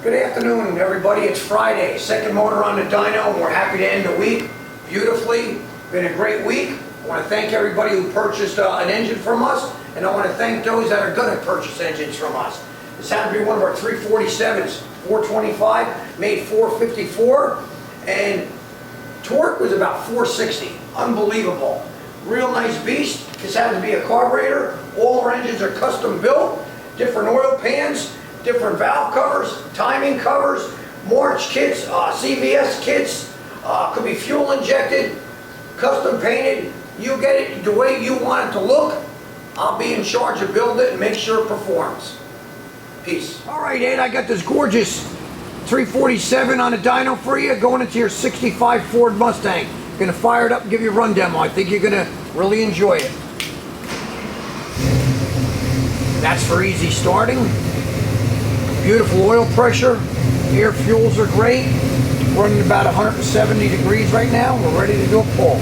Good afternoon, everybody. It's Friday, second motor on the dyno, and we're happy to end the week beautifully. Been a great week. I want to thank everybody who purchased an engine from us, and I want to thank those that are going to purchase engines from us. This happened to be one of our 347s, 425, made 454, and torque was about 460. Unbelievable. Real nice beast. This happens to be a carburetor. All our engines are custom built, different oil pans, different valve covers, timing covers, March kits, CVS kits, could be fuel injected, custom painted. You get it the way you want it to look. I'll be in charge of building it and make sure it performs. Peace. All right, Ed, I got this gorgeous 347 on a dyno for you, going into your 65 Ford Mustang. Gonna fire it up and give you a run demo. I think you're gonna really enjoy it. That's for easy starting. Beautiful oil pressure. Air fuels are great. Running about 170 degrees right now. We're ready to do a pull.